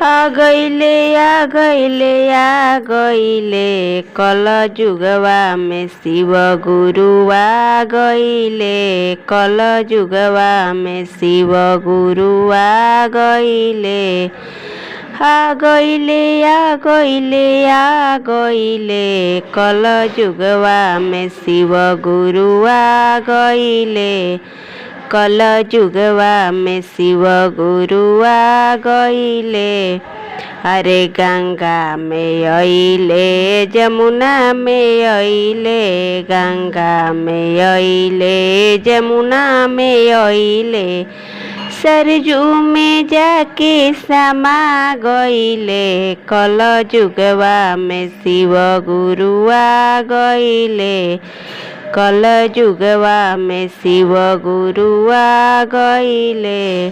आ गईले कल जुगवा में शिव गुरु आ गईले कल जुगवा में शिव गुरु आ गईले कल जुगवा में शिव गुरु आ गईले कल जुगवा में शिव गुरु आ गईले। अरे गंगा में अइले जमुना में अइले गंगा में अइले जमुना में अइले सरजू में जाके समा गईले कल जुगवा में शिव गुरु आ गईले कल जुगवा में शिव गुरु आ गईले।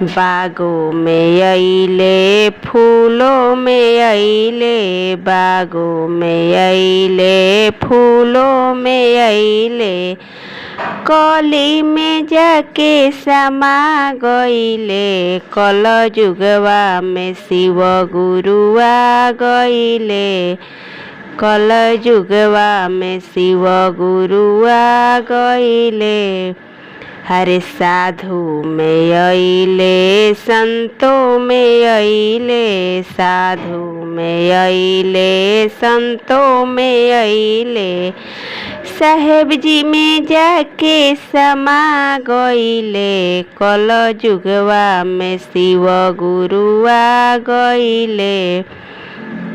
बागों में अइले फूलों में अइले बागों में अइले फूलों में अइले कली में जाके समा गईले कल जुगवा में शिव गुरु आ गईले कल जुगवा में शिव गुरु आ गईले। हरे साधु में अइले संतों में अइले साधु में अइले संतों में अइले साहेब जी में जाके समा गईले कल जुगवा में शिव गुरु आ गईले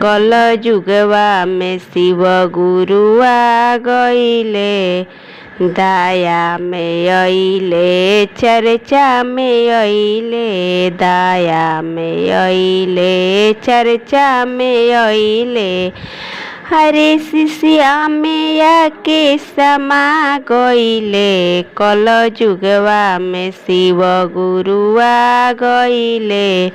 कल जुगवा में शिव गुरु आ गईले। दाया में अइले चर्चा में अइले दाया में अइले चर्चा में अइले हरे शिष्या में आके समा गईले कल जुगवा में शिव गुरु आ गईले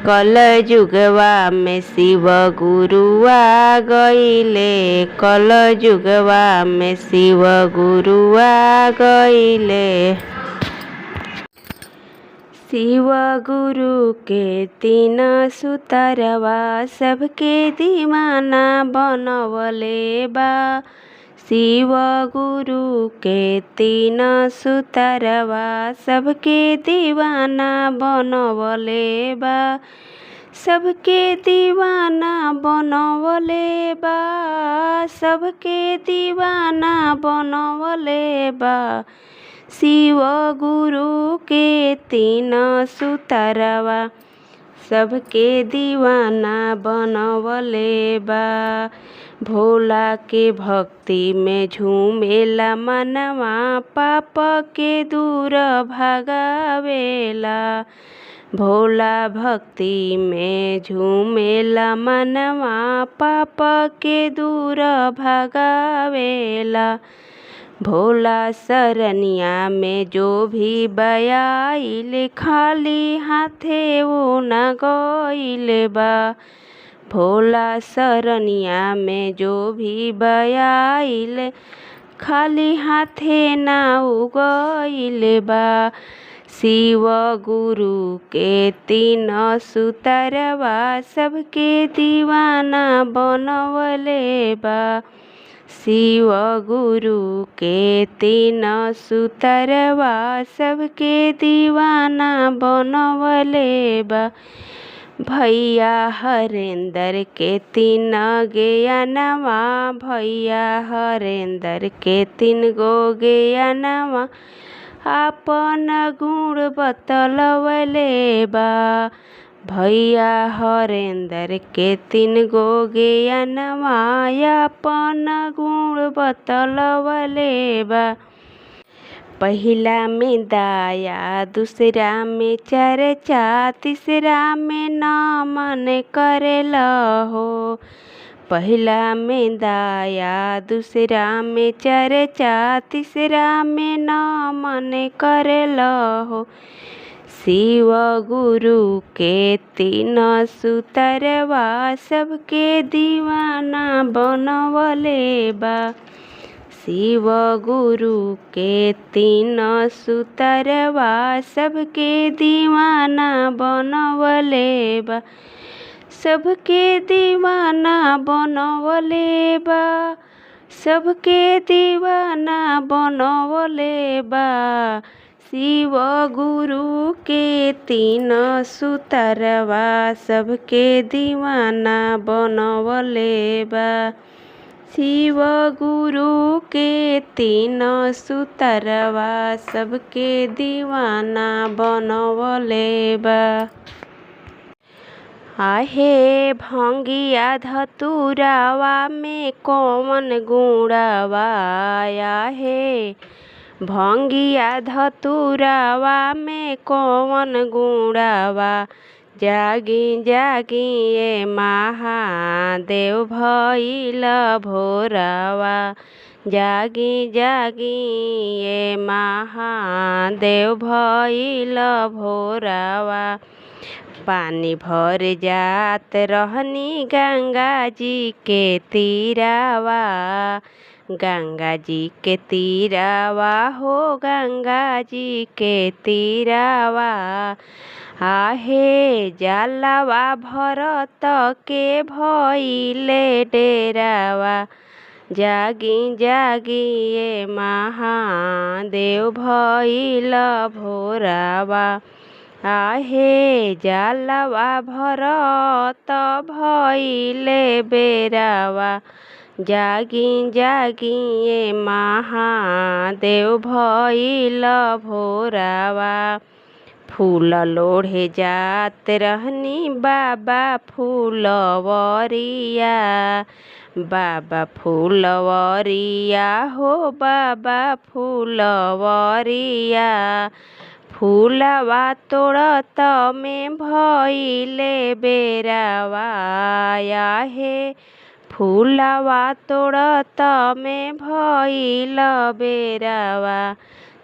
कल जुगवा में शिव गुरु आ गईले कल जुगवा में शिव गुरु आ गईले। शिव गुरु के तीन सुतरवा सबके दीवाना बनवले बा शिव गुरु के तीन सुतरवा सबके दीवाना बनवले बा सबके दीवाना बनवले बा सबके दीवाना बनवले बा शिव गुरु के तीन सुतरवा सबके दीवाना बनवले बा भोला के भक्ति में झूमेला मनवा पाप के दूर भगावेला भोला भक्ति में झूमेला मनवा पाप के दूर भगावेला भोला सरनिया में जो भी बयाइल खाली हाथे वो न गइल बा भोला सरनिया में जो भी बयाइल खाली हाथे ना उगइल बा शिव गुरु के तीन सुतरवा सबके दीवाना बनवले बा शिव गुरु के तीन सुतरवा सबके दीवाना बनवले बा भैया हरेंद्र के तीन ज्ञानवा भैया हरेंद्र के तीन गो ज्ञानवा आपन गुण बतलवले बा भैया हरेंद्र के तीन गो ज्ञानवा आपन गुण बतलवले बा पहिला में दाया दूसरा में चर्चा तीसरा में नमन करेला हो पहिला में दाया दूसरा में चर्चा तीसरा में नमन करेला हो शिव गुरु के तीन सुतरवा सबके दीवाना बनवले बा शिव गुरु के तीन सुतरवा सबके दीवाना बनवले बा। सबके दीवाना बनवले बा। सबके दीवाना बनवले बा। शिव गुरु के तीन सुतरवा सबके दीवाना बनवले बा। शिव गुरु के तीन सुतरवा सबके दीवाना बनवले बा। आहे भंगिया धतुरावा में कौन गुणवा। आहे भंगिया धतुरावा में कौन गुणवा। जागी जागी ये महादेव भइल भोरवा। जागी जागी ये महादेव भइल भोरवा। पानी भर जात रहनी गंगा जी के तीरावा। गंगा जी के तीरावा हो गंगा जी के तीरावा। आहे जलवा भरत के भइले डेरावा। जागी जागी ये महादेव भइल भोरवा। आहे जलवा भरत भइले बेरावा। जागी जागी ये महादेव भइल भोरवा। फूल लोढ़े जात रहनी बाबा फूलवरिया। बाबा फूलवरिया हो बाबा फूलवरिया। फूलवा तोड़त में भइले बेरावा। आहे फूलवा तोड़त में भइल बेरावा।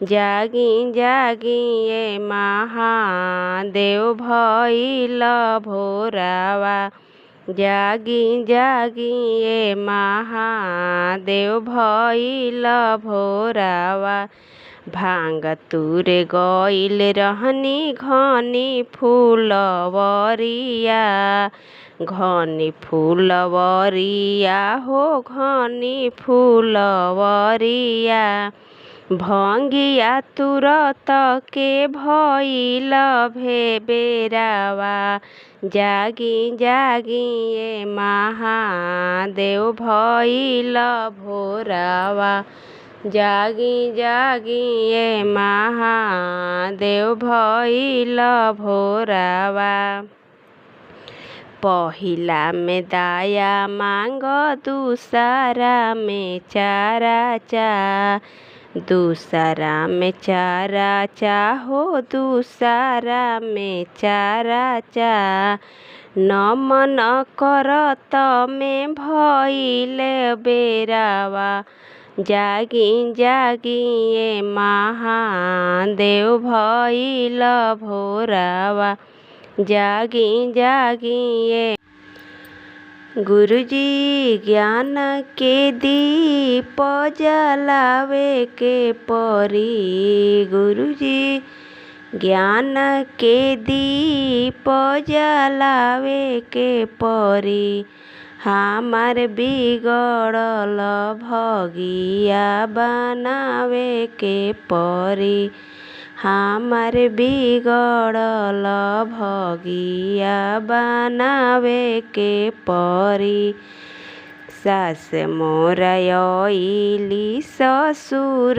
जागी जागी ये महादेव भइल भोरवा। जागी जागी ये महादेव भइल भोरवा। भांग तुरे गइल रहनी घनी फूलवरिया। घनी फूलवरिया हो घनी फूलवरिया। भंगिया तुरत के भइल बेरावा। जागी जागी ये महादेव भइल भोरवा। जागी जागी ये महादेव भइल भोरवा। पहिला में दाया मांग दूसरा में चारा चा। दूसरा में चारा चा हो दूसरा में चारा चा। नमन करत में भइल बेरावा। जागी जागी ये महादेव भइल भोरवा। जागी जागी ये गुरुजी ज्ञान के दीप जलावे के परी। गुरुजी ज्ञान के दीप जलावे के परी। हमार बिगड़ल भगिया बनावे के परी। हमार बिगड़ल भगिया बनावे के परी। सास मोर आइली ससुर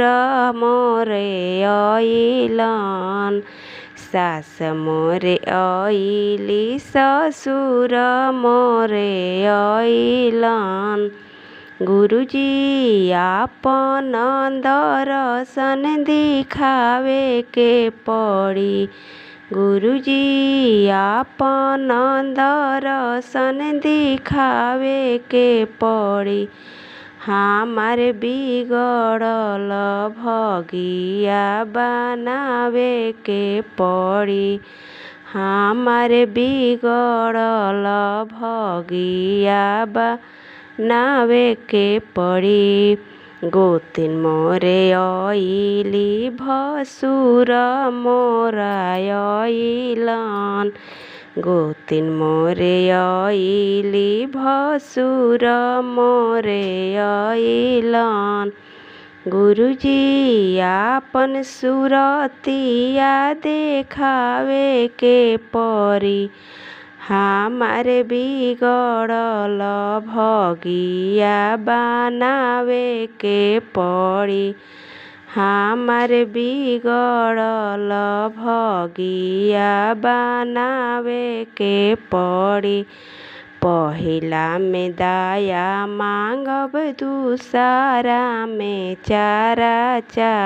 मोर आइलन। सास मोर आइली ससुर मोर आइलन। गुरुजी आपन दर्शन दिखावे के पड़ी। गुरुजी आपन दर्शन दिखावे के पड़ी। हमार बिगड़ल भगिया बनावे के पड़ी। हमार बिगड़ल भगिया बनावे के पड़ी। गोतिन मोरे आइली भसुर मोरा आइलन। गोतिन मोरे आइली भसुर मोरे आइलन। गुरुजी आपन सुरतिया देखावे के परी। हमारे बिगड़ल भगिया बनावे के पड़ी। हमारे बिगड़ल भगिया बनावे के पड़ी। पहिला में दया मांगब दूसरा में चाराचा।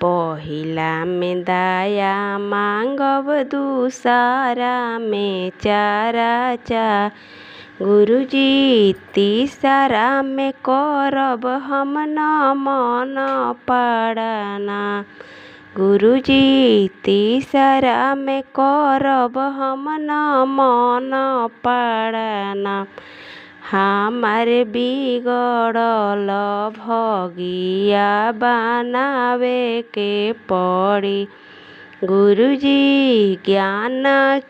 पहिला में दया मांगब दूसरा में चाराचा। गुरुजी तीसरा में करब हम नमन पड़ना। गुरुजी तीसरा में करब हम नमन पड़ना। हमारे बिगड़ल भगिया बनावे के पड़ी। गुरुजी ज्ञान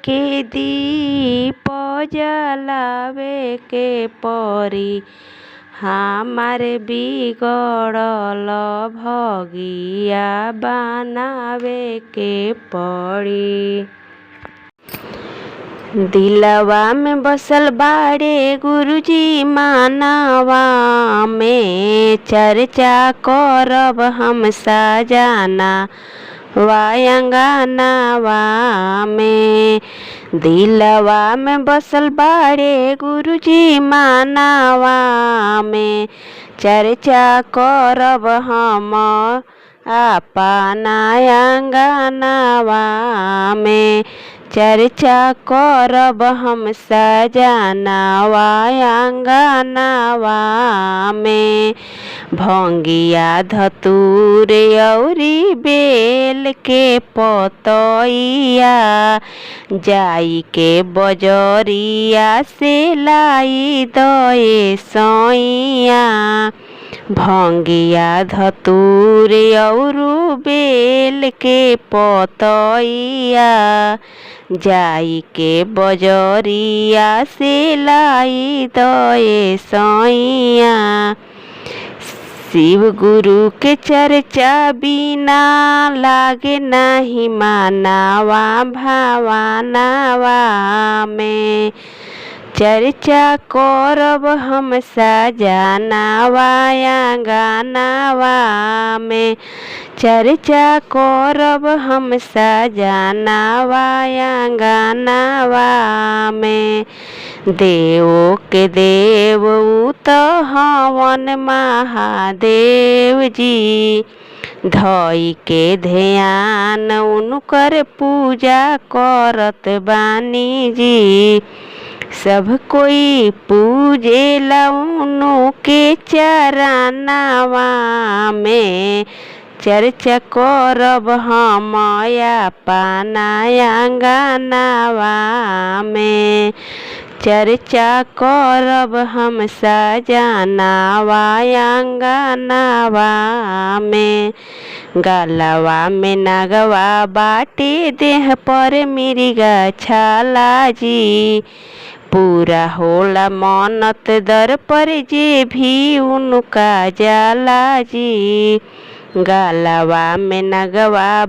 के दीप जलावे के पड़ी। हमारे बिगड़ल भगिया बनावे के पड़ी। दिलवा में बसल बाड़े गुरुजी मानवा में। चर्चा करब हम सजाना वायंगनावा में। दिलवा में बसल बाड़े गुरुजी मानवा में। चर्चा करब हम अपना अंगनावा में। चर्चा करब हम सजनावा अंगनावा में। भंगिया धतूर औरी बेल के पतइया। जाई के बजरिया से लाई दए सैया। भंगिया धतूर औरू बेल के पतइया। जाई के बजरिया से लाई दए सैया। शिव गुरु के चर्चा बिना लागे नहीं मानवा भावनावा में। चर्चा करब हम सजनावा अंगनावा में। चर्चा करब हम सजनावा अंगनावा में। देव के देव तो हवन महादेव जी। धई के ध्यान उनकर पूजा करत बानी जी। सब कोई पूजेला उनके चरनावा में। चर्चा करब हम अपना अंगनावा में। चर्चा करब हम सजनावा अंगनावा में। गलवा में नगवा बाटे देह पर मिर्गा छाला जी। पूरा होला मन्नत दर पर जे भी उनका जाला जी। गलवा में नगवा